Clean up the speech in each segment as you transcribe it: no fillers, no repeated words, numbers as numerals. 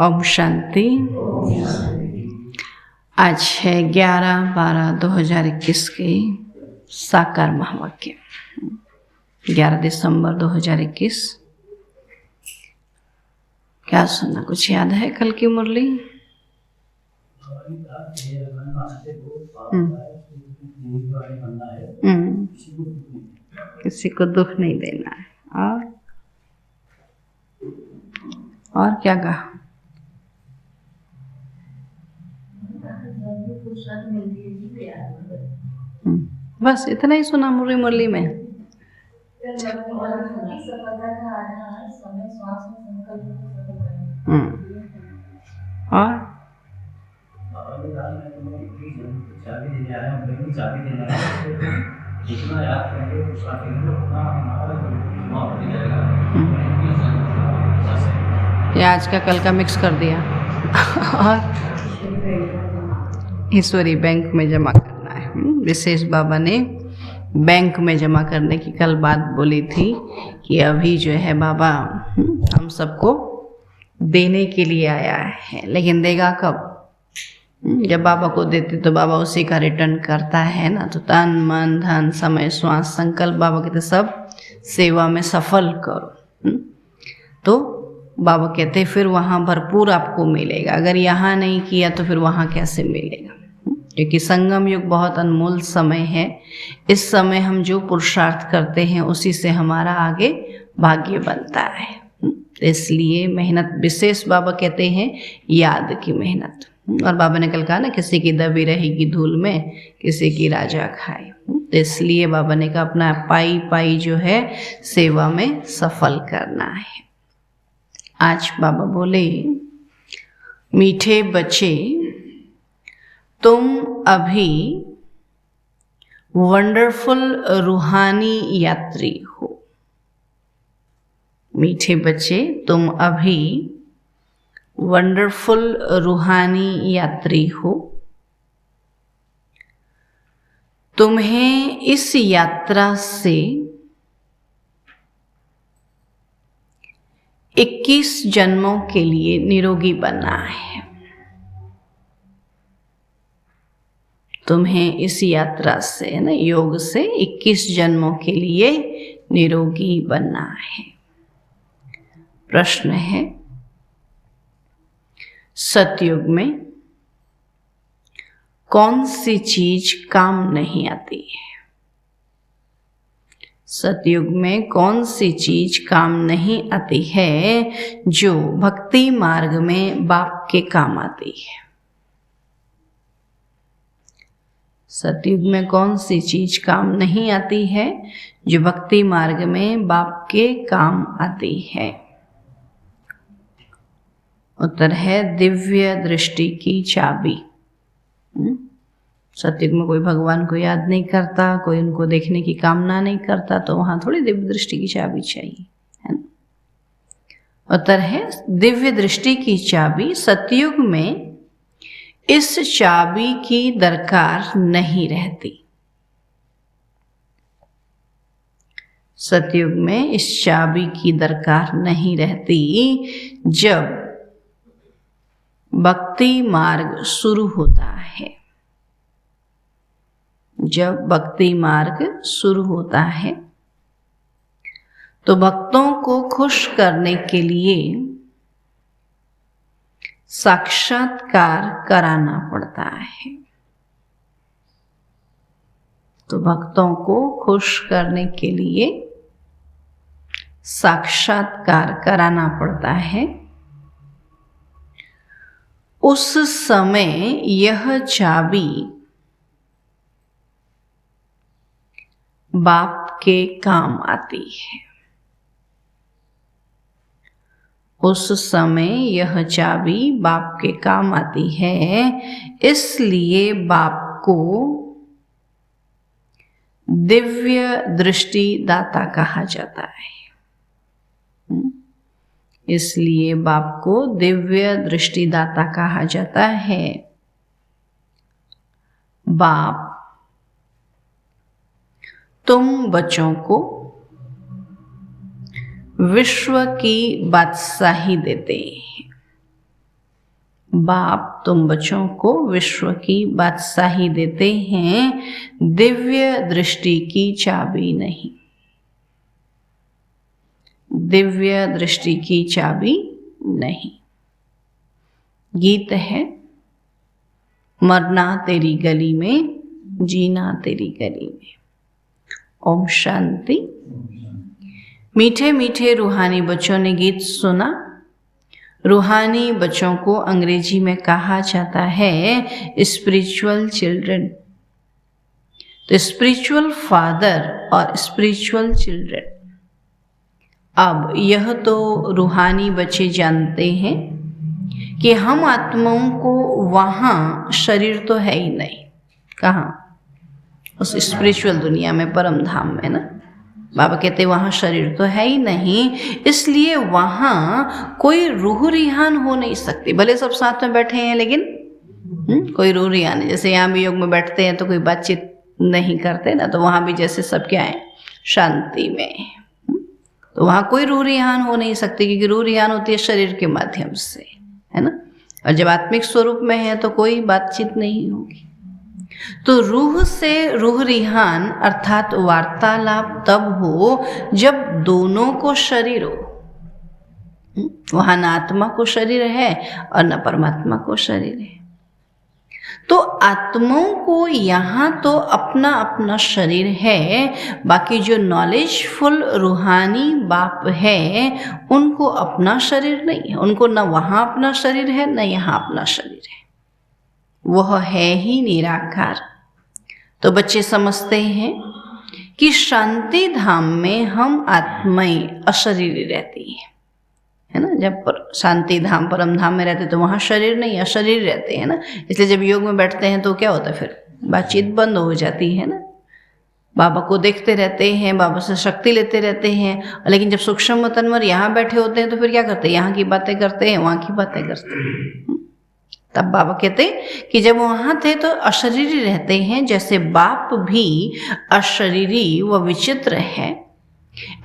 ओम शांति। आज है 11/12/2021 के साकार महावाक्य, 11 दिसंबर 2021। क्या सुना, कुछ याद है कल की मुरली? किसी को दुख नहीं देना है। और क्या कहा? बस इतना ही सुना मुरली में। और ये आज का कल का मिक्स कर दिया। और ईश्वरी बैंक में जमा करना है। विशेष बाबा ने बैंक में जमा करने की कल बात बोली थी कि अभी जो है बाबा हम सबको देने के लिए आया है, लेकिन देगा कब? जब बाबा को देते तो बाबा उसी का रिटर्न करता है ना। तो तन मन धन समय श्वास संकल्प बाबा कहते सब सेवा में सफल करो। तो बाबा कहते फिर वहाँ भरपूर आपको मिलेगा। अगर यहाँ नहीं किया तो फिर वहाँ कैसे मिलेगा? क्योंकि संगम युग बहुत अनमोल समय है। इस समय हम जो पुरुषार्थ करते हैं उसी से हमारा आगे भाग्य बनता है। इसलिए मेहनत विशेष बाबा कहते हैं याद की मेहनत। और बाबा ने कल कहा ना, किसी की दबी रहेगी धूल में, किसी की राजा खाए। तो इसलिए बाबा ने कहा अपना पाई पाई जो है सेवा में सफल करना है। आज बाबा बोले, मीठे बच्चे तुम अभी वंडरफुल रूहानी यात्री हो। मीठे बच्चे तुम अभी वंडरफुल रूहानी यात्री हो। तुम्हें इस यात्रा से 21 जन्मों के लिए निरोगी बनना है। तुम्हें इस यात्रा से ना योग से 21 जन्मों के लिए निरोगी बनना है। प्रश्न है, सतयुग में कौन सी चीज काम नहीं आती है? सतयुग में कौन सी चीज काम नहीं आती है जो भक्ति मार्ग में बाप के काम आती है? सतयुग में कौन सी चीज काम नहीं आती है जो भक्ति मार्ग में बाप के काम आती है? उत्तर है दिव्य दृष्टि की चाबी। सतयुग में कोई भगवान को याद नहीं करता, कोई उनको देखने की कामना नहीं करता, तो वहां थोड़ी दिव्य दृष्टि की चाबी चाहिए, है ना। उत्तर है दिव्य दृष्टि की चाबी। सतयुग में इस चाबी की दरकार नहीं रहती। सतयुग में इस चाबी की दरकार नहीं रहती जब भक्ति मार्ग शुरू होता है। जब भक्ति मार्ग शुरू होता है तो भक्तों को खुश करने के लिए साक्षात्कार कराना पड़ता है। तो भक्तों को खुश करने के लिए साक्षात्कार कराना पड़ता है। उस समय यह चाबी बाप के काम आती है। उस समय यह चाबी बाप के काम आती है। इसलिए बाप को दिव्य दृष्टि दाता कहा जाता है। इसलिए बाप को दिव्य दृष्टि दाता कहा जाता है। बाप तुम बच्चों को विश्व की बादशाही देते हैं। बाप तुम बच्चों को विश्व की बादशाही देते हैं, दिव्य दृष्टि की चाबी नहीं। दिव्य दृष्टि की चाबी नहीं। गीत है, मरना तेरी गली में, जीना तेरी गली में। ओम शांति। मीठे मीठे रूहानी बच्चों ने गीत सुना। रूहानी बच्चों को अंग्रेजी में कहा जाता है स्पिरिचुअल चिल्ड्रन। तो स्पिरिचुअल फादर और स्पिरिचुअल चिल्ड्रन। अब यह तो रूहानी बच्चे जानते हैं कि हम आत्माओं को वहाँ शरीर तो है ही नहीं। कहाँ? उस स्पिरिचुअल दुनिया में, परम धाम में ना। बाबा कहते वहाँ शरीर तो है ही नहीं, इसलिए वहाँ कोई रूह रिहान हो नहीं सकती। भले सब साथ में बैठे हैं लेकिन कोई रूह रिहान नहीं। जैसे यहाँ भी योग में बैठते हैं तो कोई बातचीत नहीं करते ना, तो वहाँ भी जैसे सब क्या है, शांति में। तो वहाँ कोई रूह रिहान हो नहीं सकती, क्योंकि रूह रिहान होती है शरीर के माध्यम से, है ना। और जब आत्मिक स्वरूप में है तो कोई बातचीत नहीं होगी। तो रूह से रूह रिहान अर्थात वार्तालाप तब हो जब दोनों को शरीर हो। वहाँ न आत्मा को शरीर है और न परमात्मा को शरीर है। तो आत्माओं को यहाँ तो अपना अपना शरीर है, बाकी जो नॉलेजफुल रूहानी बाप है उनको अपना शरीर नहीं है। उनको न वहाँ अपना शरीर है न यहाँ अपना शरीर है। वह है ही निराकार। तो बच्चे समझते हैं कि शांति धाम में हम आत्माएं अशरीरी रहती हैं, है ना। जब शांति धाम परम धाम में रहते तो वहाँ शरीर नहीं, अशरीर रहते हैं ना। इसलिए जब योग में बैठते हैं तो क्या होता है, फिर बातचीत बंद हो जाती है ना। बाबा को देखते रहते हैं, बाबा से शक्ति लेते रहते हैं। लेकिन जब सूक्ष्म तन्वर यहाँ बैठे होते हैं तो फिर क्या करते हैं, यहाँ की बातें करते हैं, वहाँ की बातें करते हैं। तब बाबा कहते कि जब वहाँ थे तो अशरीरी रहते हैं, जैसे बाप भी अशरीरी व विचित्र है,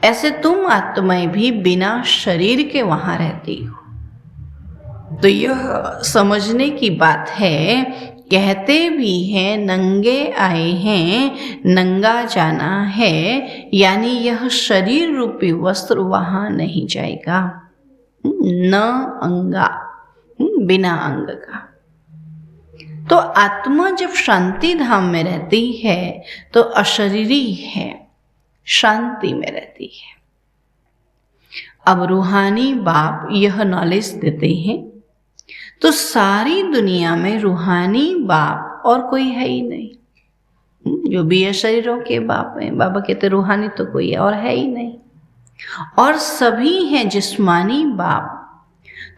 ऐसे तुम आत्माएं भी बिना शरीर के वहाँ रहती हो। तो यह समझने की बात है। कहते भी हैं नंगे आए हैं, नंगा जाना है, यानी यह शरीर रूपी वस्त्र वहाँ नहीं जाएगा। न अंगा, बिना अंग का। तो आत्मा जब शांति धाम में रहती है तो अशरीरी है, शांति में रहती है। अब रूहानी बाप यह नॉलेज देते हैं तो सारी दुनिया में रूहानी बाप और कोई है ही नहीं। जो भी शरीरों के बाप हैं, बाबा कहते रूहानी तो कोई और है ही नहीं। और सभी हैं जिस्मानी बाप।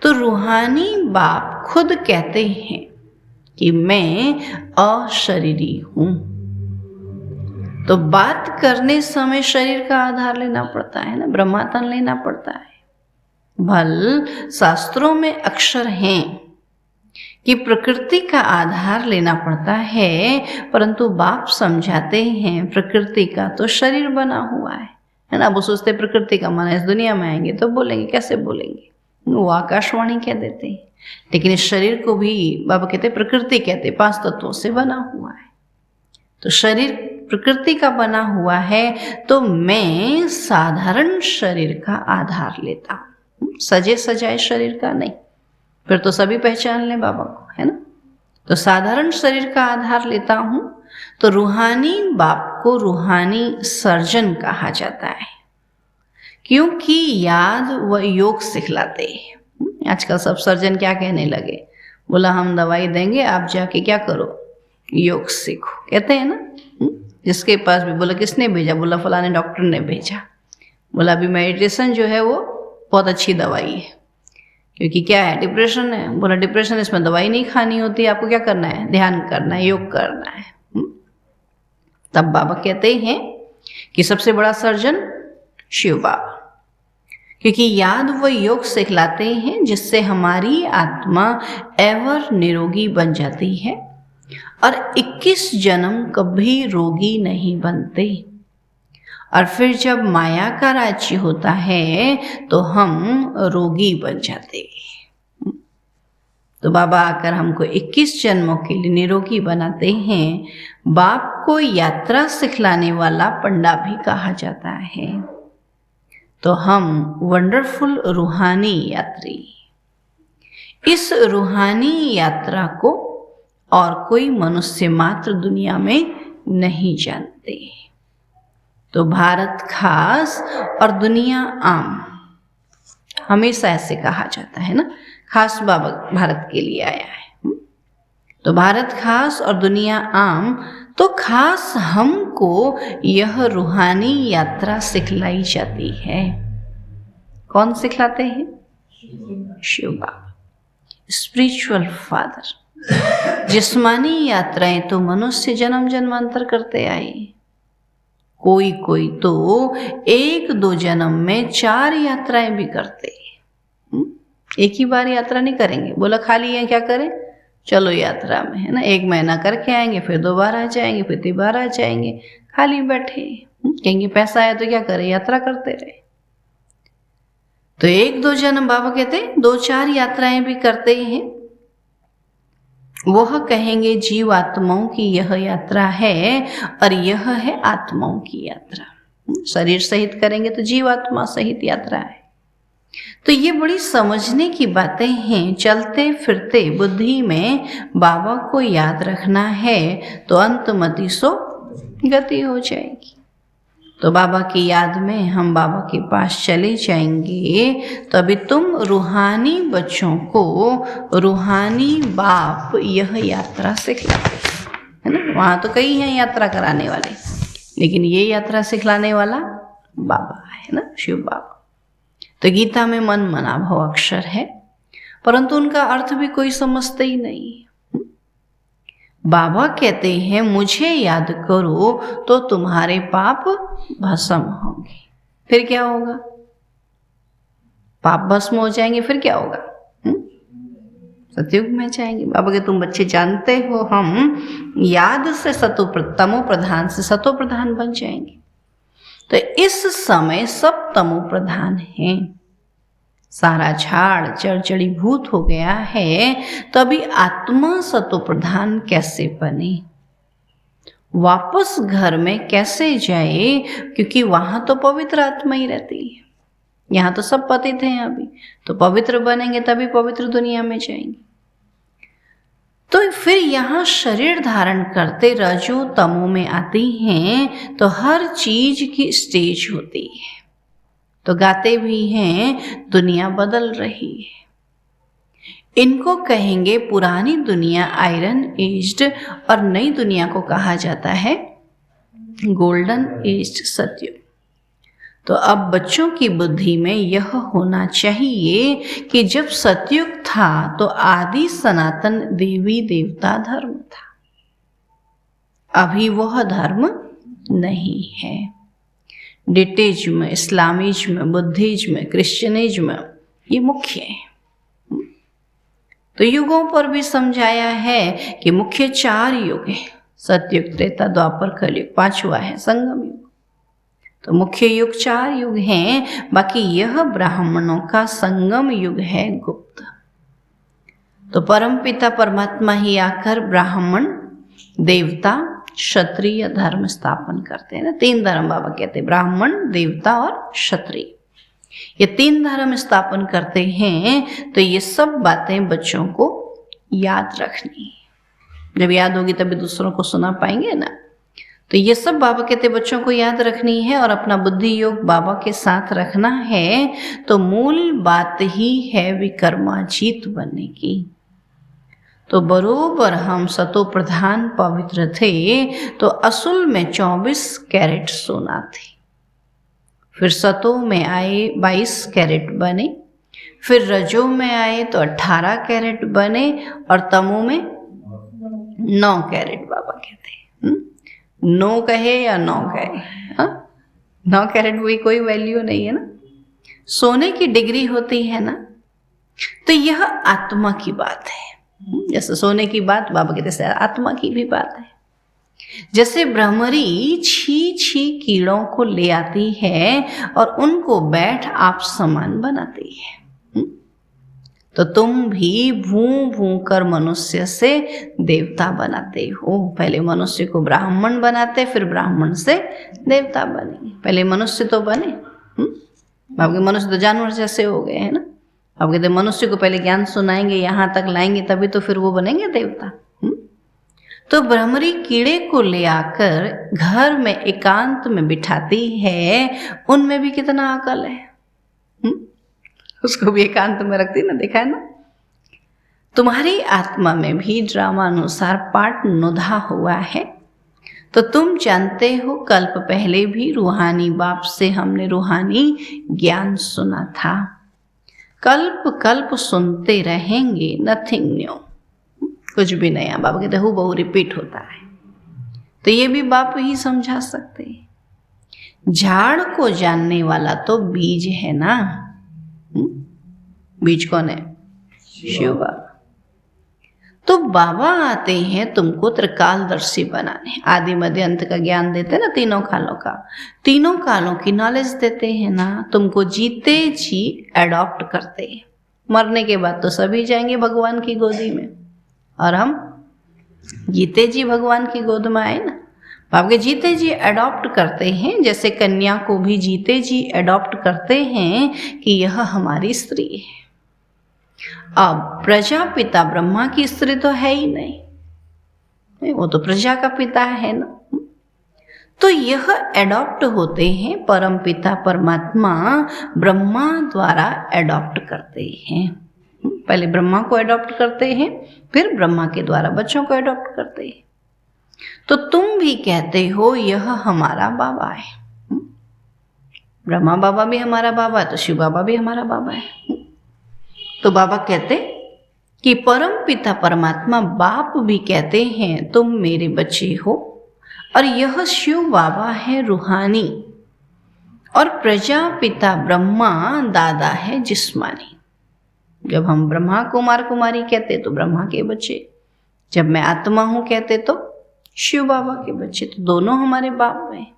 तो रूहानी बाप खुद कहते हैं कि मैं अशरीरी हूँ। तो बात करने समय शरीर का आधार लेना पड़ता है ना, ब्रह्मातन लेना पड़ता है। भल शास्त्रों में अक्षर हैं कि प्रकृति का आधार लेना पड़ता है, परंतु बाप समझाते हैं प्रकृति का तो शरीर बना हुआ है ना। वो सोचते प्रकृति का माना इस दुनिया में आएंगे तो बोलेंगे, कैसे बोलेंगे, वो आकाशवाणी कह देते हैं। लेकिन इस शरीर को भी बाबा कहते प्रकृति कहते, 5 तत्वों से बना हुआ है। तो शरीर प्रकृति का बना हुआ है, तो मैं साधारण शरीर का आधार लेता हूँ, सजे सजाए शरीर का नहीं। फिर तो सभी पहचान लें बाबा को, है ना। तो साधारण शरीर का आधार लेता हूँ। तो रूहानी बाप को रूहानी सर्जन कहा जाता है, क्योंकि याद व योग सिखलाते हैं। आजकल सब सर्जन क्या कहने लगे, बोला हम दवाई देंगे, आप जाके क्या करो, योग सीखो, कहते हैं ना। जिसके पास भी बोला किसने भेजा, बोला फलाने डॉक्टर ने भेजा। बोला अभी मेडिटेशन जो है वो बहुत अच्छी दवाई है, क्योंकि क्या है, डिप्रेशन है। बोला डिप्रेशन, इसमें दवाई नहीं खानी होती, आपको क्या करना है, ध्यान करना है, योग करना है। तब बाबा कहते हैं कि सबसे बड़ा सर्जन शिव बाबा, क्योंकि याद व योग सिखलाते हैं जिससे हमारी आत्मा एवर निरोगी बन जाती है और 21 जन्म कभी रोगी नहीं बनते। और फिर जब माया का राज्य होता है तो हम रोगी बन जाते हैं। तो बाबा आकर हमको 21 जन्मों के लिए निरोगी बनाते हैं। बाप को यात्रा सिखलाने वाला पंडा भी कहा जाता है। तो हम वंडरफुल रूहानी यात्री, इस रूहानी यात्रा को और कोई मनुष्य मात्र दुनिया में नहीं जानते। तो भारत खास और दुनिया आम, हमेशा ऐसे कहा जाता है ना, खास बाबा भारत के लिए आया है। तो भारत खास और दुनिया आम, तो खास हमको यह रूहानी यात्रा सिखलाई जाती है। कौन सिखलाते हैं? शिव बाबा, स्पिरिचुअल फादर। जिस्मानी यात्राएं तो मनुष्य जन्म जन्मांतर करते आए, कोई कोई तो 1-2 जन्म में 4 यात्राएं भी करते। एक ही बार यात्रा नहीं करेंगे, बोला खाली है क्या करें, चलो यात्रा में, है ना, 1 महीना करके आएंगे, फिर दोबारा जाएंगे, फिर दोबारा जाएंगे, खाली बैठे। कहेंगे पैसा है तो क्या करें, यात्रा करते रहे। तो 1-2 जन्म बाबा कहते 2-4 यात्राएं भी करते हैं। वह कहेंगे जीव आत्माओं की यह यात्रा है और यह है आत्माओं की यात्रा। शरीर सहित करेंगे तो जीव आत्मा सहित यात्रा है। तो ये बड़ी समझने की बातें हैं। चलते फिरते बुद्धि में बाबा को याद रखना है तो अंतमति सो गति हो जाएगी। तो बाबा की याद में हम बाबा के पास चले जाएंगे। तो अभी तुम रूहानी बच्चों को रूहानी बाप यह यात्रा सिखलाते है ना। वहाँ तो कई हैं यात्रा कराने वाले, लेकिन ये यात्रा सिखलाने वाला बाबा है ना, शिव बाबा। तो गीता में मन मना भव अक्षर है, परंतु उनका अर्थ भी कोई समझते ही नहीं। बाबा कहते हैं मुझे याद करो तो तुम्हारे पाप भस्म होंगे। फिर क्या होगा? पाप भस्म हो जाएंगे, फिर क्या होगा? सतयुग में जाएंगे। बाबा के तुम बच्चे जानते हो हम याद से तमो प्रधान से सतो प्रधान बन जाएंगे। तो इस समय सब तमो प्रधान हैं, सारा झाड़ जड़ीभूत हो गया है। तो अभी आत्मा सतो प्रधान कैसे बने, वापस घर में कैसे जाए, क्योंकि वहां तो पवित्र आत्मा ही रहती है। यहाँ तो सब पतित हैं, अभी तो पवित्र बनेंगे तभी पवित्र दुनिया में जाएंगे। तो फिर यहाँ शरीर धारण करते रजो तमो में आती हैं, तो हर चीज की स्टेज होती है। तो गाते भी हैं दुनिया बदल रही है। इनको कहेंगे पुरानी दुनिया आयरन एज्ड और नई दुनिया को कहा जाता है गोल्डन एज्ड सतयुग। तो अब बच्चों की बुद्धि में यह होना चाहिए कि जब सतयुग था तो आदि सनातन देवी देवता धर्म था, अभी वह धर्म नहीं है। डिटेज्म, इस्लामिज्म, बुद्धिज्म, क्रिश्चियनिज्म ये मुख्य है। तो युगों पर भी समझाया है कि मुख्य 4 युग है, सतयुग, त्रेता, द्वापर, कलयुग, 5वां है संगम युग। तो मुख्य युग 4 युग हैं, बाकी यह ब्राह्मणों का संगम युग है, गुप्त। तो परमपिता परमात्मा ही आकर ब्राह्मण, देवता, क्षत्रिय धर्म स्थापन करते हैं ना। 3 धर्म बाबा कहते हैं, ब्राह्मण, देवता और क्षत्रिय, ये 3 धर्म स्थापन करते हैं। तो ये सब बातें बच्चों को याद रखनी है। जब याद होगी तभी दूसरों को सुना पाएंगे ना। तो ये सब बाबा कहते बच्चों को याद रखनी है और अपना बुद्धि योग बाबा के साथ रखना है। तो मूल बात ही है विकर्माजीत बनने की। तो बरोबर हम सतो प्रधान पवित्र थे, तो असुल में 24 कैरेट सोना थे। फिर सतो में आए 22 कैरेट बने, फिर रजो में आए तो 18 कैरेट बने, और तमो में 9 कैरेट बाबा कहते हैं। 9 कहे या 9 कहे, 9 कैरेट भी कोई वैल्यू नहीं है ना। सोने की डिग्री होती है ना। तो यह आत्मा की बात है। जैसे सोने की बात बाबा कहते हैं, आत्मा की भी बात है। जैसे भ्रमरी छी कीड़ों को ले आती है और उनको बैठ आप समान बनाती है। तो तुम भी भूं भूं कर मनुष्य से देवता बनाते हो। पहले मनुष्य को ब्राह्मण बनाते, फिर ब्राह्मण से देवता बने। पहले मनुष्य तो बने। आपके मनुष्य तो जानवर जैसे हो गए हैं ना। आप कहते मनुष्य को पहले ज्ञान सुनाएंगे, यहाँ तक लाएंगे, तभी तो फिर वो बनेंगे देवता। तो भ्रमरी कीड़े को ले आकर घर में एकांत में बिठाती है, उनमें भी कितना अकल है। उसको भी एकांत में रखती ना, देखा है ना। तुम्हारी आत्मा में भी ड्रामानुसार पाठ नुधा हुआ है। तो तुम जानते हो कल्प पहले भी रूहानी बाप से हमने रूहानी ज्ञान सुना था। कल्प कल्प सुनते रहेंगे, नथिंग न्यू, कुछ भी नया। बाबा कहते हूबहू रिपीट होता है। तो ये भी बाप ही समझा सकते हैं। झाड़ को जानने वाला तो बीज है ना। बीज कौन है? शिव बाबा। तो बाबा आते हैं तुमको त्रिकालदर्शी बनाने, आदि मध्य अंत का ज्ञान देते ना, तीनों कालों का, तीनों कालों की नॉलेज देते हैं ना। तुमको जीते जी एडॉप्ट करते हैं। मरने के बाद तो सभी जाएंगे भगवान की गोदी में, और हम जीते जी भगवान की गोद में आए ना। आपके जीते जी अडॉप्ट करते हैं, जैसे कन्या को भी जीते जी अडॉप्ट करते हैं कि यह हमारी स्त्री है। अब प्रजापिता ब्रह्मा की स्त्री तो है ही नहीं, वो तो प्रजा का पिता है ना। तो यह एडॉप्ट होते हैं, परम पिता परमात्मा ब्रह्मा द्वारा एडॉप्ट करते हैं। पहले ब्रह्मा को एडॉप्ट करते हैं, फिर ब्रह्मा के द्वारा बच्चों को एडॉप्ट करते हैं। तो तुम भी कहते हो यह हमारा बाबा है। ब्रह्मा बाबा भी हमारा बाबा है, तो शिव बाबा भी हमारा बाबा है। तो बाबा कहते कि परम पिता परमात्मा बाप भी कहते हैं तुम मेरे बच्चे हो, और यह शिव बाबा है रूहानी, और प्रजापिता ब्रह्मा दादा है जिस्मानी। जब हम ब्रह्मा कुमार कुमारी कहते तो ब्रह्मा के बच्चे, जब मैं आत्मा हूं कहते तो शिव बाबा के बच्चे, तो दोनों हमारे बाप हैं।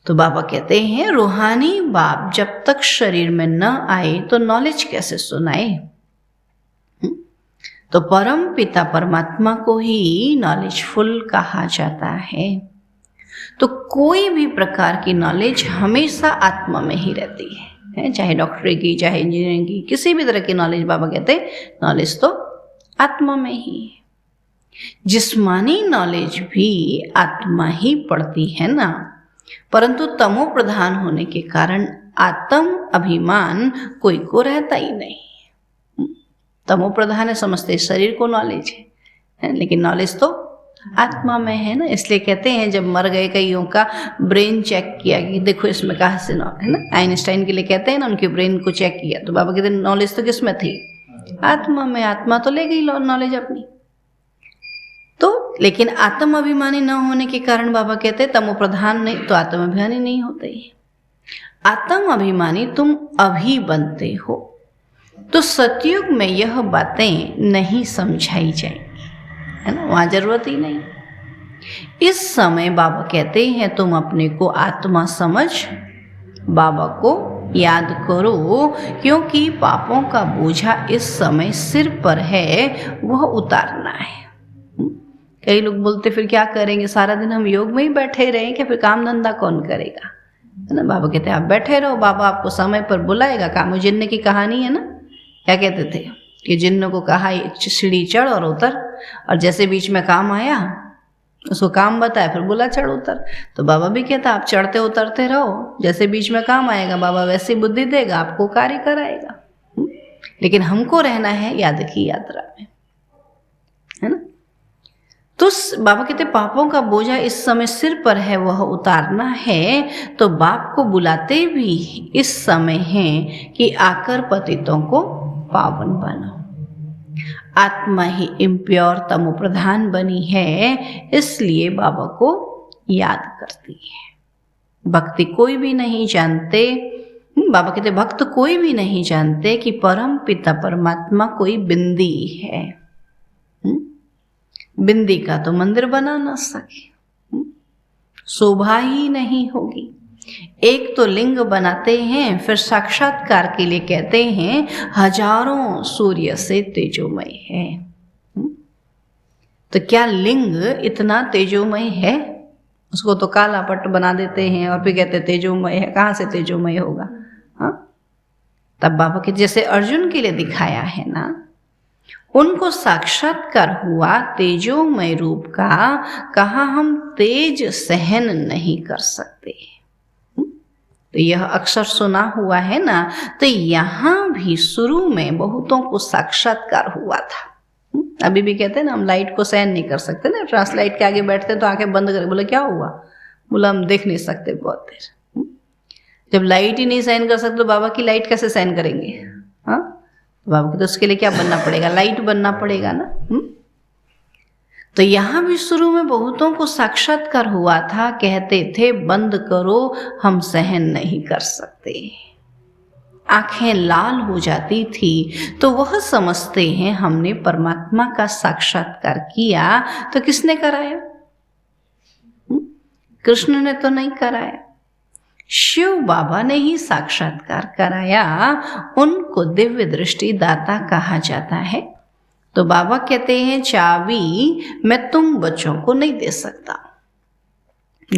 तो बाबा कहते हैं रूहानी बाप जब तक शरीर में न आए तो नॉलेज कैसे सुनाए। तो परम पिता परमात्मा को ही नॉलेजफुल कहा जाता है। तो कोई भी प्रकार की नॉलेज हमेशा आत्मा में ही रहती है, चाहे डॉक्टरी की, चाहे इंजीनियरिंग की, किसी भी तरह की नॉलेज। बाबा कहते हैं नॉलेज तो आत्मा में ही है। जिस्मानी नॉलेज भी आत्मा ही पढ़ती है ना, परंतु तमो प्रधान होने के कारण आत्म अभिमान कोई को रहता ही नहीं। तमो प्रधान है, समझते शरीर को नॉलेज है, लेकिन नॉलेज तो आत्मा में है ना। इसलिए कहते हैं जब मर गए कईयों का ब्रेन चेक किया कि देखो इसमें कहाँ से नॉलेज है ना। आइंस्टाइन के लिए कहते हैं ना, उनके ब्रेन को चेक किया तो बाबा कहते हैं नॉलेज तो किस में थी? आत्मा में। आत्मा तो ले गई नॉलेज अपनी। तो लेकिन आत्म अभिमानी न होने के कारण बाबा कहते हैं तमो प्रधान नहीं तो आत्म अभिमानी नहीं होते। आत्म अभिमानी तुम अभी बनते हो, तो सतयुग में यह बातें नहीं समझाई जाएंगी, है ना, वहां जरूरत ही नहीं। इस समय बाबा कहते हैं तुम अपने को आत्मा समझ बाबा को याद करो, क्योंकि पापों का बोझा इस समय सिर पर है, वह उतारना है। कई लोग बोलते फिर क्या करेंगे, सारा दिन हम योग में ही बैठे रहें क्या, फिर काम धंधा कौन करेगा, है ना। बाबा कहते हैं आप बैठे रहो, बाबा आपको समय पर बुलाएगा। कामो जिन्न की कहानी है ना, क्या कहते थे कि जिन्न को कहा सीढ़ी चढ़ और उतर, और जैसे बीच में काम आया उसको काम बताया, फिर बोला चढ़ उतर। तो बाबा भी कहता आप चढ़ते उतरते रहो, जैसे बीच में काम आएगा बाबा वैसी बुद्धि देगा, आपको कार्य कराएगा। लेकिन हमको रहना है याद की यात्रा में, है ना। तो बाबा कहते पापों का बोझा इस समय सिर पर है, वह उतारना है। तो बाप को बुलाते भी इस समय है कि आकर पतितों को पावन बनो। आत्मा ही इम्प्योर तमो प्रधान बनी है, इसलिए बाबा को याद करती है। भक्ति कोई भी नहीं जानते, बाबा कहते भक्त कोई भी नहीं जानते कि परम पिता परमात्मा कोई बिंदी है। बिंदी का तो मंदिर बना ना सके, शोभा ही नहीं होगी। एक तो लिंग बनाते हैं, फिर साक्षात्कार के लिए कहते हैं हजारों सूर्य से तेजोमय है। तो क्या लिंग इतना तेजोमय है? उसको तो काला पट बना देते हैं और फिर कहते तेजोमय है। कहाँ से तेजोमय होगा? हाँ, तब बाबा के जैसे अर्जुन के लिए दिखाया है ना, उनको साक्षात्कार हुआ तेजोमय रूप का, कहा हम तेज सहन नहीं कर सकते। तो यह अक्सर सुना हुआ है ना। तो यहाँ भी शुरू में बहुतों को साक्षात्कार हुआ था। अभी भी कहते हैं ना, हम लाइट को सहन नहीं कर सकते ना, ट्रांसलाइट के आगे बैठते तो आंखें बंद कर, बोले क्या हुआ? बोला हम देख नहीं सकते बहुत देर। जब लाइट ही नहीं सहन कर सकते तो बाबा की लाइट कैसे सहन करेंगे? हाँ, बाबा को तो उसके लिए क्या बनना पड़ेगा? लाइट बनना पड़ेगा ना। तो यहाँ भी शुरू में बहुतों को साक्षात्कार हुआ था, कहते थे बंद करो हम सहन नहीं कर सकते। आंखें लाल हो जाती थी तो वह समझते हैं हमने परमात्मा का साक्षात्कार किया। तो किसने कराया? कृष्ण ने तो नहीं कराया, शिव बाबा ने ही साक्षात्कार कराया। उनको दिव्य दृष्टि दाता कहा जाता है। तो बाबा कहते हैं चाबी मैं तुम बच्चों को नहीं दे सकता।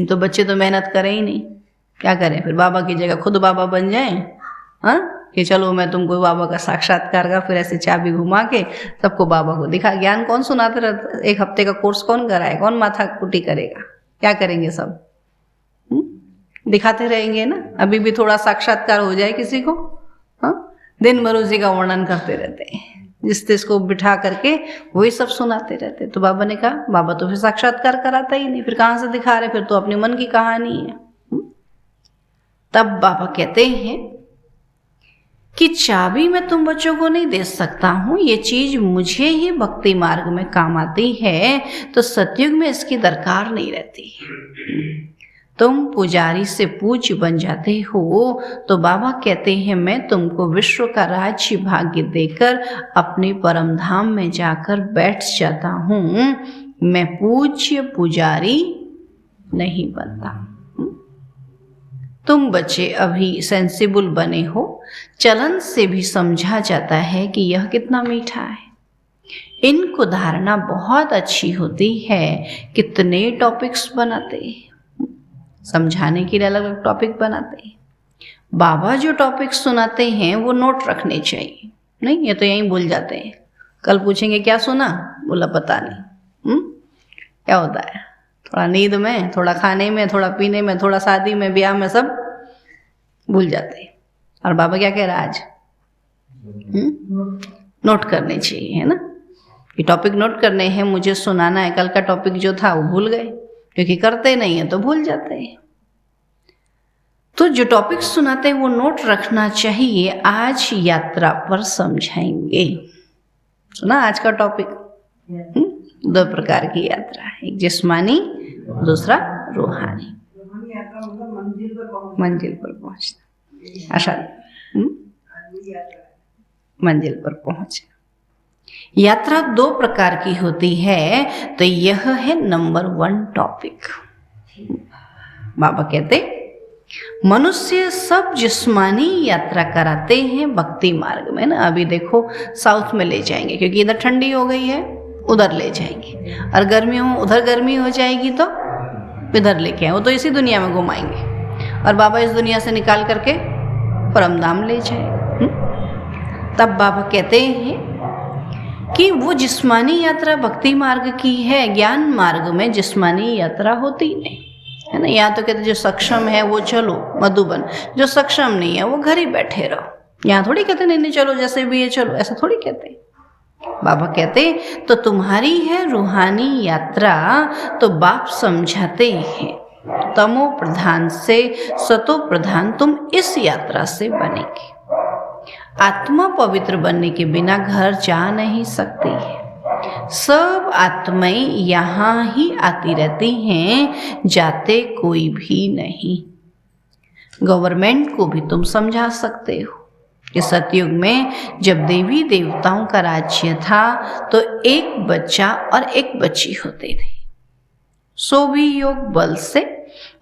तो बच्चे तो मेहनत करें ही नहीं, क्या करें फिर? बाबा की जगह खुद बाबा बन जाएं। हाँ, कि चलो मैं तुमको बाबा का साक्षात्कार का, फिर ऐसे चाबी घुमा के सबको बाबा को दिखा। ज्ञान कौन सुनाते रहता? एक हफ्ते का कोर्स कौन कराए? कौन माथा कुटी करेगा? क्या करेंगे? सब दिखाते रहेंगे ना। अभी भी थोड़ा साक्षात्कार हो जाए किसी को, हाँ, दिन भर उसी का वर्णन करते रहते हैं, जिसको बिठा करके वही सब सुनाते रहते। तो बाबा ने कहा बाबा तो फिर साक्षात्कार कराता ही नहीं, फिर कहाँ से दिखा रहे? फिर तो अपने मन की कहानी है। तब बाबा कहते हैं कि चाबी मैं तुम बच्चों को नहीं दे सकता हूँ, ये चीज मुझे ही भक्ति मार्ग में काम आती है, तो सतयुग में इसकी दरकार नहीं रहती। तुम पुजारी से पूज्य बन जाते हो तो बाबा कहते हैं मैं तुमको विश्व का राज्य भाग्य देकर अपने परम धाम में जाकर बैठ जाता हूँ। मैं पूज्य पुजारी नहीं बनता। तुम बच्चे अभी सेंसिबल बने हो, चलन से भी समझा जाता है कि यह कितना मीठा है। इनको धारणा बहुत अच्छी होती है। कितने टॉपिक्स बनाते हैं, समझाने के लिए अलग अलग टॉपिक बनाते हैं। बाबा जो टॉपिक सुनाते हैं वो नोट रखने चाहिए। नहीं, ये तो यहीं भूल जाते हैं। कल पूछेंगे क्या सुना? बोला पता नहीं। क्या होता है? थोड़ा नींद में, थोड़ा खाने में, थोड़ा पीने में, थोड़ा शादी में, ब्याह में, सब भूल जाते हैं। और बाबा क्या कह रहा है आज? नोट करने चाहिए, है ना। ये टॉपिक नोट करने हैं, मुझे सुनाना है। कल का टॉपिक जो था वो भूल गए, क्योंकि करते नहीं है तो भूल जाते हैं। तो जो टॉपिक सुनाते हैं वो नोट रखना चाहिए। आज यात्रा पर समझाएंगे। सुना आज का टॉपिक? दो प्रकार की यात्रा है, एक जिस्मानी, दूसरा रूहानी। मंजिल पर पहुंचना, आशा मंजिल पर पहुंचना। यात्रा दो प्रकार की होती है, तो यह है नंबर 1 टॉपिक। बाबा कहते मनुष्य सब जिस्मानी यात्रा कराते हैं भक्ति मार्ग में ना। अभी देखो साउथ में ले जाएंगे, क्योंकि इधर ठंडी हो गई है, उधर ले जाएंगे। और गर्मी हो, उधर गर्मी हो जाएगी तो इधर लेके आए। वो तो इसी दुनिया में घुमाएंगे, और बाबा इस दुनिया से निकाल करके परमधाम ले जाए। तब बाबा कहते हैं कि वो जिस्मानी यात्रा भक्ति मार्ग की है। ज्ञान मार्ग में जिस्मानी यात्रा होती नहीं है ना। यहाँ तो कहते जो सक्षम है वो चलो मधुबन, जो सक्षम नहीं है वो घर ही बैठे रहो। यहाँ थोड़ी कहते नहीं चलो जैसे भी है चलो, ऐसा थोड़ी कहते। बाबा कहते तो तुम्हारी है रूहानी यात्रा, तो बाप समझाते हैं तमो प्रधान से सतो प्रधान तुम इस यात्रा से बनेंगे। आत्मा पवित्र बनने के बिना घर जा नहीं सकती है। सब आत्माएं यहाँ ही आती रहती हैं, जाते कोई भी नहीं। गवर्नमेंट को भी तुम समझा सकते हो कि सतयुग में जब देवी देवताओं का राज्य था तो एक बच्चा और एक बच्ची होते थे। सो भी योग बल से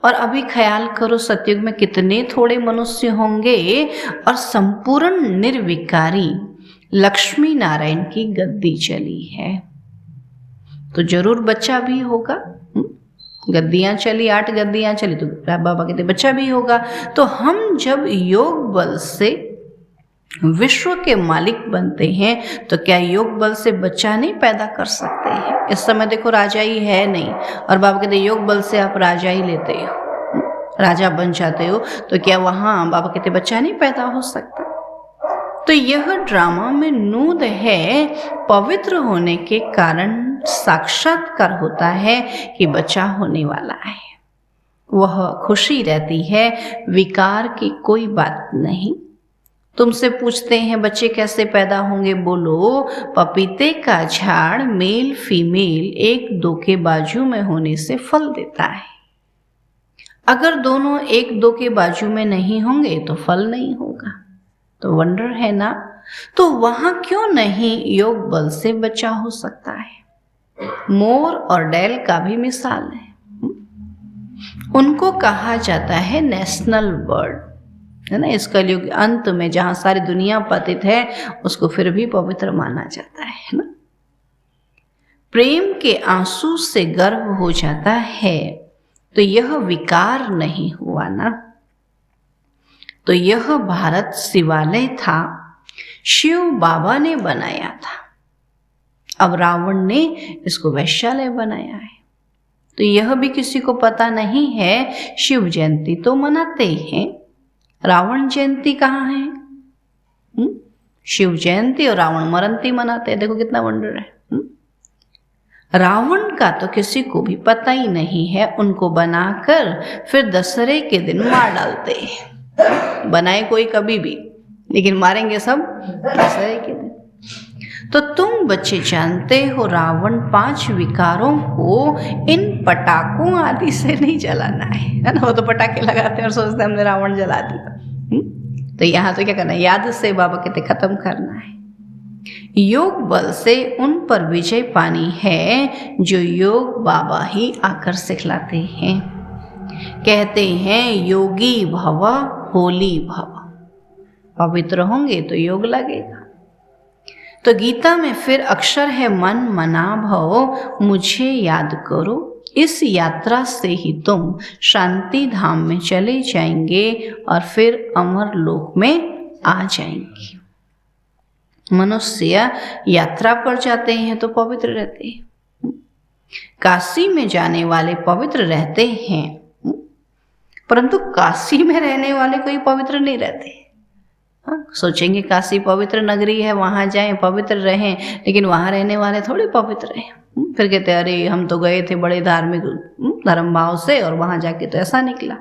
और अभी ख्याल करो सतयुग में कितने थोड़े मनुष्य होंगे और संपूर्ण निर्विकारी लक्ष्मी नारायण की गद्दी चली है, तो जरूर बच्चा भी होगा। गद्दियां चली, 8 गद्दियां चली तो बाबा कहते बच्चा भी होगा। तो हम जब योग बल से विश्व के मालिक बनते हैं तो क्या योग बल से बच्चा नहीं पैदा कर सकते हैं? इस समय देखो राजा ही है नहीं और बाबा कहते योग बल से आप राजा ही लेते हो, राजा बन जाते हो, तो क्या वहां बाबा कहते बच्चा नहीं पैदा हो सकता? तो यह ड्रामा में नूद है, पवित्र होने के कारण साक्षात्कार होता है कि बच्चा होने वाला है। वह खुशी रहती है, विकार की कोई बात नहीं। तुमसे पूछते हैं बच्चे कैसे पैदा होंगे, बोलो पपीते का झाड़ मेल फीमेल 1-2 के बाजू में होने से फल देता है। अगर दोनों 1-2 के बाजू में नहीं होंगे तो फल नहीं होगा। तो वंडर है ना? तो वहां क्यों नहीं योग बल से बच्चा हो सकता है? मोर और डैल का भी मिसाल है। उनको कहा जाता है नेशनल बर्ड, है ना। इस कलयुग अंत में जहां सारी दुनिया पतित है उसको फिर भी पवित्र माना जाता है ना। प्रेम के आंसू से गर्भ हो जाता है तो यह विकार नहीं हुआ ना। तो यह भारत शिवालय था, शिव बाबा ने बनाया था, अब रावण ने इसको वैश्यालय बनाया है। तो यह भी किसी को पता नहीं है। शिव जयंती तो मनाते हैं, रावण जयंती कहाँ है? शिव जयंती और रावण मरंती मनाते हैं। देखो कितना वंडर है। रावण का तो किसी को भी पता ही नहीं है, उनको बनाकर फिर दशहरे के दिन मार डालते हैं। बनाए कोई कभी भी, लेकिन मारेंगे सब दशहरे के दिन। तो तुम बच्चे जानते हो रावण 5 विकारों को इन पटाखों आदि से नहीं जलाना है ना। वो तो पटाखे लगाते हैं और सोचते हैं हमने रावण जला दिया। तो यहाँ तो क्या करना है, याद से बाबा कहते खत्म करना है। योग बल से उन पर विजय पानी है जो योग बाबा ही आकर सिखलाते हैं। कहते हैं योगी भव होली भव, पवित्र होंगे तो योग लगेगा। तो गीता में फिर अक्षर है मन मना भव, मुझे याद करो। इस यात्रा से ही तुम शांति धाम में चले जाएंगे और फिर अमर लोक में आ जाएंगे। मनुष्य यात्रा पर जाते हैं तो पवित्र रहते हैं। काशी में जाने वाले पवित्र रहते हैं, परंतु काशी में रहने वाले कोई पवित्र नहीं रहते। सोचेंगे काशी पवित्र नगरी है, वहां जाएं पवित्र रहें, लेकिन वहां रहने वाले थोड़े पवित्र हैं। फिर कहते अरे हम तो गए थे बड़े धार्मिक धर्म भाव से और वहां जाके तो ऐसा निकला।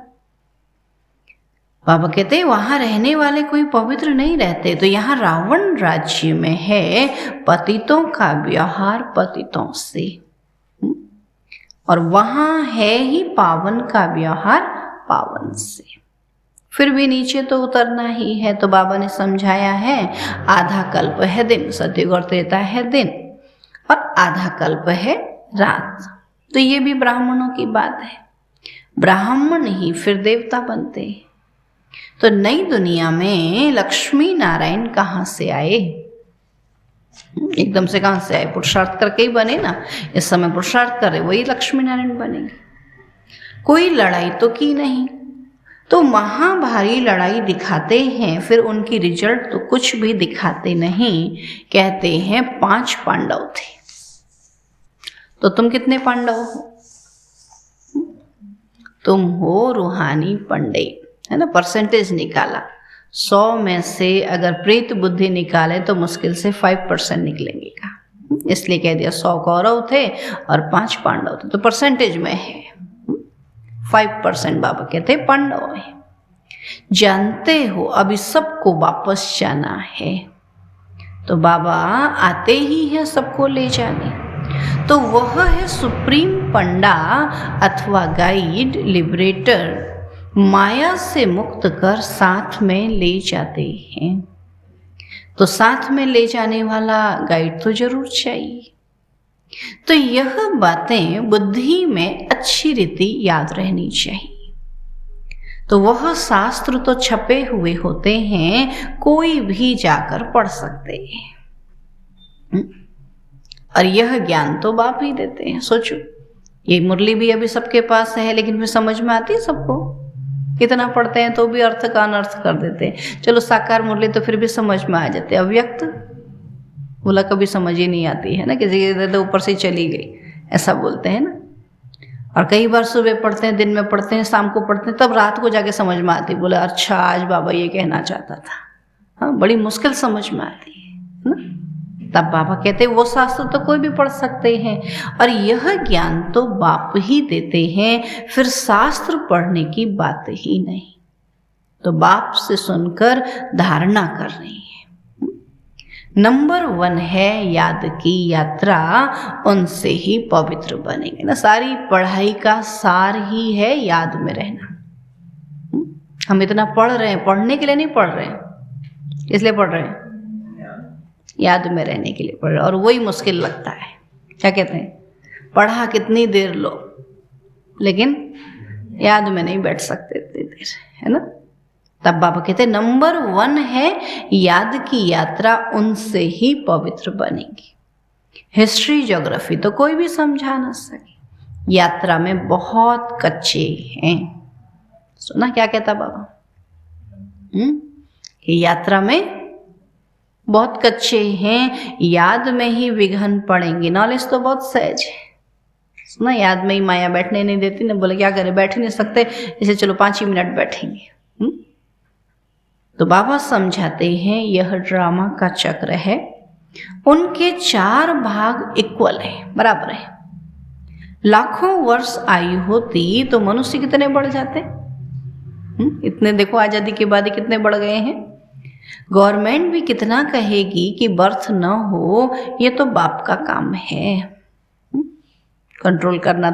बाबा कहते वहां रहने वाले कोई पवित्र नहीं रहते। तो यहाँ रावण राज्य में है पतितों का व्यवहार पतितों से, और वहां है ही पावन का व्यवहार पावन से। फिर भी नीचे तो उतरना ही है। तो बाबा ने समझाया है आधा कल्प है दिन, सतयुग और त्रेता है दिन, और आधा कल्प है रात। तो ये भी ब्राह्मणों की बात है, ब्राह्मण ही फिर देवता बनते हैं। तो नई दुनिया में लक्ष्मी नारायण कहाँ से आए? एकदम से कहाँ से आए? पुरुषार्थ करके ही बने ना। इस समय पुरुषार्थ करे वही लक्ष्मी नारायण बनेंगे। कोई लड़ाई तो की नहीं, तो महाभारी लड़ाई दिखाते हैं, फिर उनकी रिजल्ट तो कुछ भी दिखाते नहीं। कहते हैं 5 पांडव थे। तो तुम कितने पांडव हो? तुम हो रूहानी पंडित, है ना। परसेंटेज निकाला, 100 में से अगर प्रीत बुद्धि निकाले तो मुश्किल से 5% निकलेंगे का। इसलिए कह दिया 100 कौरव थे और 5 पांडव थे। तो परसेंटेज में है 5% बाबा कहते पांडव है। जानते हो अभी सबको वापस जाना है, तो बाबा आते ही है सबको ले जाने। तो वह है सुप्रीम पंडा अथवा गाइड लिबरेटर, माया से मुक्त कर साथ में ले जाते हैं। तो साथ में ले जाने वाला गाइड तो जरूर चाहिए। तो यह बातें बुद्धि में अच्छी रीति याद रहनी चाहिए। तो वह शास्त्र तो छपे हुए होते हैं, कोई भी जाकर पढ़ सकते हैं। और यह ज्ञान तो बाप ही देते हैं। सोचो, ये मुरली भी अभी सबके पास है, लेकिन फिर समझ में आती है सबको? कितना पढ़ते हैं तो भी अर्थ का अनर्थ कर देते हैं। चलो साकार मुरली तो फिर भी समझ में आ जाते, अव्यक्त बोला कभी समझ ही नहीं आती है ना, किसी के ऊपर से चली गई, ऐसा बोलते हैं ना। और कई बार सुबह पढ़ते हैं, दिन में पढ़ते हैं, शाम को पढ़ते हैं, तब रात को जाके समझ में आती, बोला अच्छा आज बाबा ये कहना चाहता था। हाँ, बड़ी मुश्किल समझ में आती है ना। तब बाबा कहते हैं वो शास्त्र तो कोई भी पढ़ सकते हैं, और यह ज्ञान तो बाप ही देते हैं, फिर शास्त्र पढ़ने की बात ही नहीं। तो बाप से सुनकर धारणा कर रही है। नंबर 1 है याद की यात्रा, उनसे ही पवित्र बनेंगे ना। सारी पढ़ाई का सार ही है याद में रहना। हम इतना पढ़ रहे हैं, पढ़ने के लिए नहीं पढ़ रहे हैं, इसलिए पढ़ रहे हैं याद में रहने के लिए पढ़ रहे हैं। और वही मुश्किल लगता है। क्या कहते हैं, पढ़ा कितनी देर लो, लेकिन याद में नहीं बैठ सकते इतनी देर, है ना। तब बाबा कहते नंबर 1 है याद की यात्रा, उनसे ही पवित्र बनेगी। हिस्ट्री ज्योग्राफी तो कोई भी समझा ना सके, यात्रा में बहुत कच्चे हैं। सुना क्या कहता बाबा? यात्रा में बहुत कच्चे हैं, याद में ही विघन पड़ेंगे। नॉलेज तो बहुत सहज है। सुना, याद में ही माया बैठने नहीं देती ना। बोले क्या करें, बैठ ही नहीं सकते, इसे चलो 5 ही मिनट बैठेंगे। तो बाबा समझाते हैं यह ड्रामा का चक्र है, उनके 4 भाग इक्वल है, बराबर है। लाखों वर्ष आयु होती तो मनुष्य कितने बढ़ जाते, इतने देखो आजादी के बाद ही कितने बढ़ गए हैं। गवर्नमेंट भी कितना कहेगी कि बर्थ न हो, ये तो बाप का काम है कंट्रोल करना।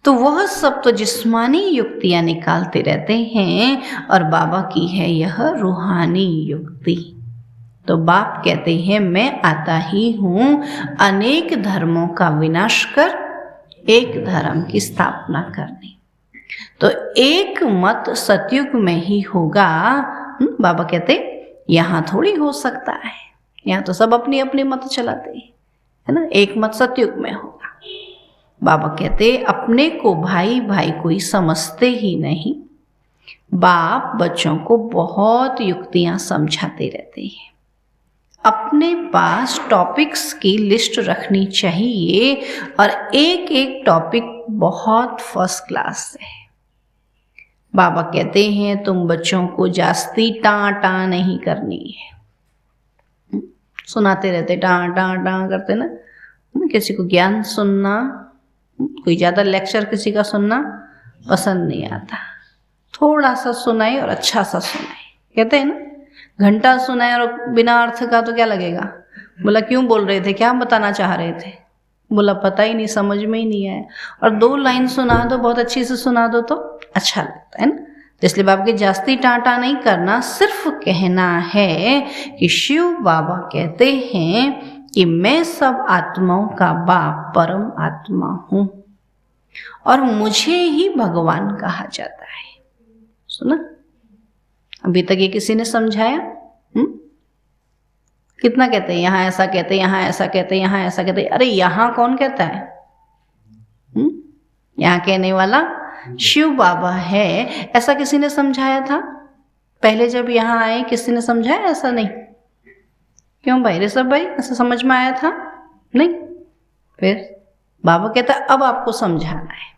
तो वह सब तो जिस्मानी युक्तियां निकालते रहते हैं, और बाबा की है यह रूहानी युक्ति। तो बाप कहते हैं मैं आता ही हूँ अनेक धर्मों का विनाश कर एक धर्म की स्थापना करने। तो एक मत सतयुग में ही होगा। बाबा कहते यहाँ थोड़ी हो सकता है, यहाँ तो सब अपनी अपनी मत चलाते हैं, है ना। एक मत सतयुग में होगा। बाबा कहते अपने को भाई भाई कोई समझते ही नहीं। बाप बच्चों को बहुत युक्तियां समझाते रहते हैं। अपने पास टॉपिक्स की लिस्ट रखनी चाहिए, और एक एक टॉपिक बहुत फर्स्ट क्लास है। बाबा कहते हैं तुम बच्चों को जास्ती टाँ नहीं करनी है। सुनाते रहते टाँ करते ना। किसी को ज्ञान सुनना, कोई ज़्यादा लेक्चर किसी का सुनना पसंद नहीं आता। थोड़ा सा सुनाए और अच्छा सा सुनाए। कहते हैं ना, घंटा सुनाए और बिना अर्थ का तो क्या लगेगा। बोला क्यों बोल रहे थे, क्या बताना चाह रहे थे? बोला पता ही नहीं, समझ में ही नहीं आया। और 2 लाइन सुना दो, बहुत अच्छी से सुना दो तो अच्छा लगता है ना। तो इसलिए बाबा के जास्ती टाँटा नहीं करना, सिर्फ कहना है कि शिव बाबा कहते हैं कि मैं सब आत्माओं का बाप परम आत्मा हूँ, और मुझे ही भगवान कहा जाता है। सुना, अभी तक ये किसी ने समझाया? कितना कहते हैं यहाँ ऐसा कहते, यहाँ ऐसा कहते, यहाँ ऐसा कहते। अरे यहाँ कौन कहता है? यहाँ कहने वाला शिव बाबा है। ऐसा किसी ने समझाया था पहले जब यहाँ आए? किसी ने समझाया? ऐसा नहीं। क्यों भाई ऋषभ भाई, ऐसा समझ में आया था? नहीं। फिर बाबा कहता अब आपको समझाना है,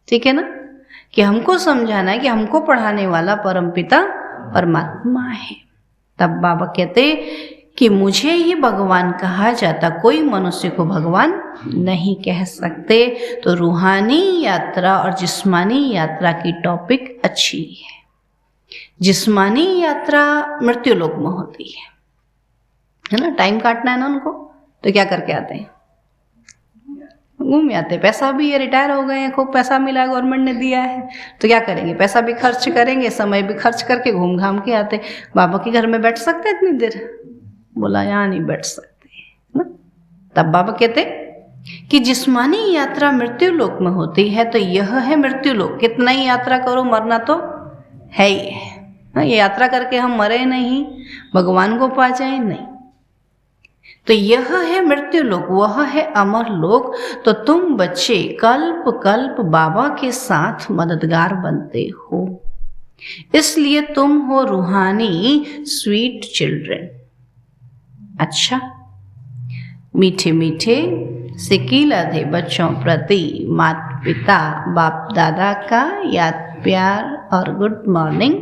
ठीक है ना, कि हमको समझाना है कि हमको पढ़ाने वाला परमपिता परमात्मा है। तब बाबा कहते कि मुझे ही भगवान कहा जाता, कोई मनुष्य को भगवान नहीं कह सकते। तो रूहानी यात्रा और जिस्मानी यात्रा की टॉपिक अच्छी है। जिस्मानी यात्रा मृत्यु लोक में होती है ना। टाइम काटना है ना उनको, तो क्या करके आते हैं? घूम आते। पैसा भी है, रिटायर हो गए हैं, खूब पैसा मिला, गवर्नमेंट ने दिया है, तो क्या करेंगे? पैसा भी खर्च करेंगे, समय भी खर्च करके घूम घाम के आते। बाबा के घर में बैठ सकते इतनी देर? बोला यहाँ नहीं बैठ सकते ना। तब बाबा कहते कि जिस्मानी यात्रा मृत्यु लोक में होती है, तो यह है मृत्यु लोक। कितना ही यात्रा करो, मरना तो है ही है। ये यात्रा करके हम मरे नहीं, भगवान को पा जाए नहीं। तो यह है मृत्यु लोक, वह है अमर लोक। तो तुम बच्चे कल्प कल्प बाबा के साथ मददगार बनते हो, इसलिए तुम हो रूहानी स्वीट चिल्ड्रन। अच्छा, मीठे मीठे सिकीलधे बच्चों प्रति माता पिता बाप दादा का याद प्यार और गुड मॉर्निंग।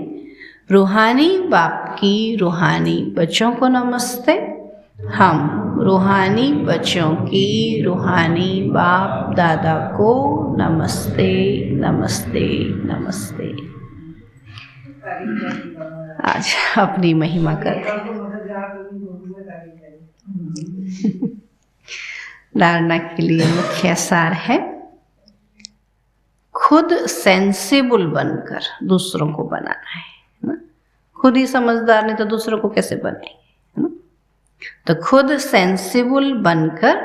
रूहानी बाप की रूहानी बच्चों को नमस्ते। हम रूहानी बच्चों की रूहानी बाप दादा को नमस्ते नमस्ते नमस्ते। आज अपनी महिमा करते हैं। धारणा के लिए मुख्य सार है, खुद सेंसिबल बनकर दूसरों को बनाना है ना। खुद ही समझदार नहीं तो दूसरों को कैसे बनाएंगे, है ना। तो खुद सेंसिबल बनकर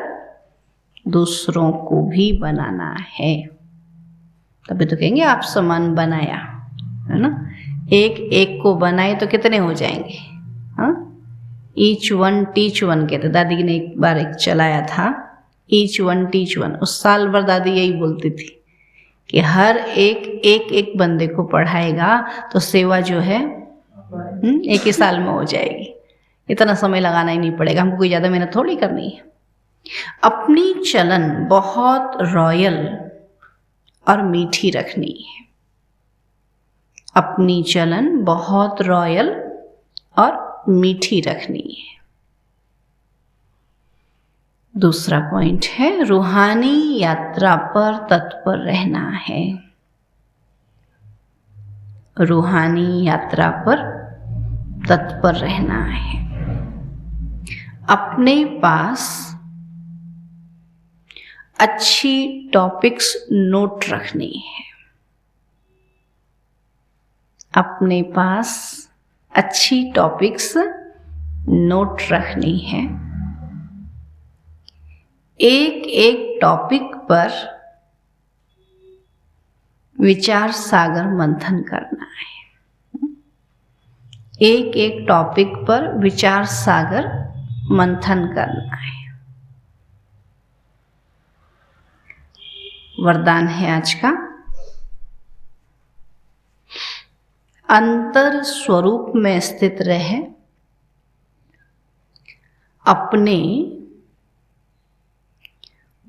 दूसरों को भी बनाना है, तभी तो कहेंगे आप समान बनाया, है ना। एक एक को बनाए तो कितने हो जाएंगे, हाँ। ईच वन टीच वन कहते, दादी ने एक बार एक चलाया था, ईच वन टीच वन। उस साल भर दादी यही बोलती थी कि हर एक बंदे को पढ़ाएगा तो सेवा जो है एक ही साल में हो जाएगी। इतना समय लगाना ही नहीं पड़ेगा, हमको कोई ज़्यादा मेहनत थोड़ी करनी है। अपनी चलन बहुत रॉयल और मीठी रखनी है। अपनी चलन बहुत रॉयल और मीठी रखनी है। दूसरा पॉइंट है, रूहानी यात्रा पर तत्पर रहना है। रूहानी यात्रा पर तत्पर रहना है। अपने पास अच्छी टॉपिक्स नोट रखनी है। अपने पास अच्छी टॉपिक्स नोट रखनी है। एक एक टॉपिक पर विचार सागर मंथन करना है। एक एक टॉपिक पर विचार सागर मंथन करना है। वरदान है आज का, अंतर स्वरूप में स्थित रहे, अपने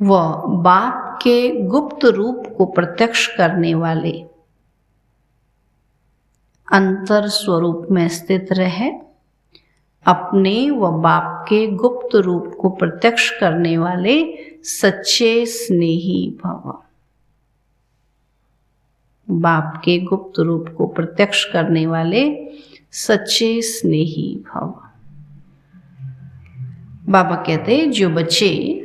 व बाप के गुप्त रूप को प्रत्यक्ष करने वाले। अंतर स्वरूप में स्थित रहे, अपने व बाप के गुप्त रूप को प्रत्यक्ष करने वाले सच्चे स्नेही भव। बाप के गुप्त रूप को प्रत्यक्ष करने वाले सच्चे स्नेही भव। बाबा कहते, जो बच्चे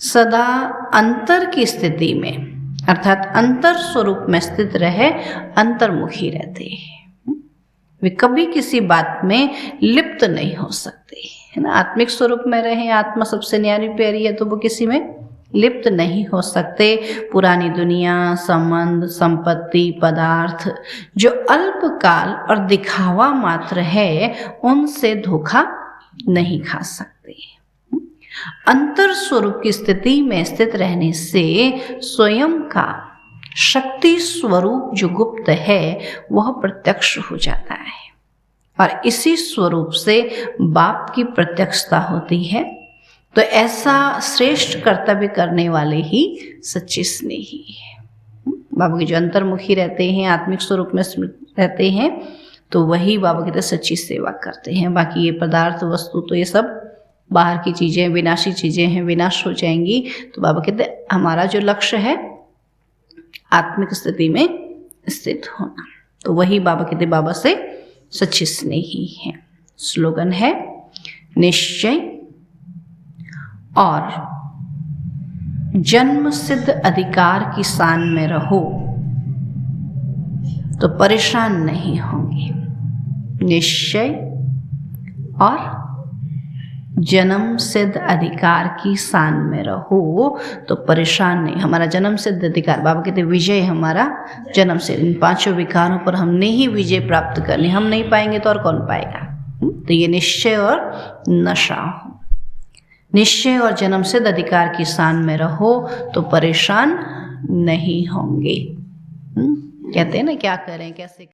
सदा अंतर की स्थिति में अर्थात अंतर स्वरूप में स्थित रहे, अंतर्मुखी रहते हैं। वे कभी किसी बात में लिप्त नहीं हो सकते, है ना। आत्मिक स्वरूप में रहे, आत्मा सबसे न्यारी प्यारी है, तो वो किसी में लिप्त नहीं हो सकते। पुरानी दुनिया, संबंध, संपत्ति, पदार्थ जो अल्पकाल और दिखावा मात्र है, उनसे धोखा नहीं खा सकते। अंतर स्वरूप की स्थिति में स्थित रहने से स्वयं का शक्ति स्वरूप जो गुप्त है वह प्रत्यक्ष हो जाता है, और इसी स्वरूप से बाप की प्रत्यक्षता होती है। तो ऐसा श्रेष्ठ कर्तव्य करने वाले ही सच्चे स्नेही है। बाबा के जो अंतर्मुखी रहते हैं, आत्मिक स्वरूप में रहते हैं, तो वही बाबा कहते सच्ची सेवा करते हैं। बाकी ये पदार्थ वस्तु तो ये सब बाहर की चीज़ें, विनाशी चीज़ें हैं, विनाश हो जाएंगी। तो बाबा कहते हमारा जो लक्ष्य है आत्मिक स्थिति में स्थित होना, तो वही बाबा कहते बाबा से सच्ची स्नेही है। स्लोगन है, निश्चय और जन्म सिद्ध अधिकार की शान में रहो तो परेशान नहीं होंगे। निश्चय और जन्म सिद्ध अधिकार की शान में रहो तो परेशान नहीं। हमारा जन्म सिद्ध अधिकार, बाबा कहते विजय हमारा जन्म सिद्ध, इन 5 विकारों पर हमने ही विजय प्राप्त करनी, हम नहीं पाएंगे तो और कौन पाएगा। तो ये निश्चय और नशा हो, निश्चय और जन्म सिद्ध अधिकार की शान में रहो तो परेशान नहीं होंगे। कहते हैं ना क्या करें कैसे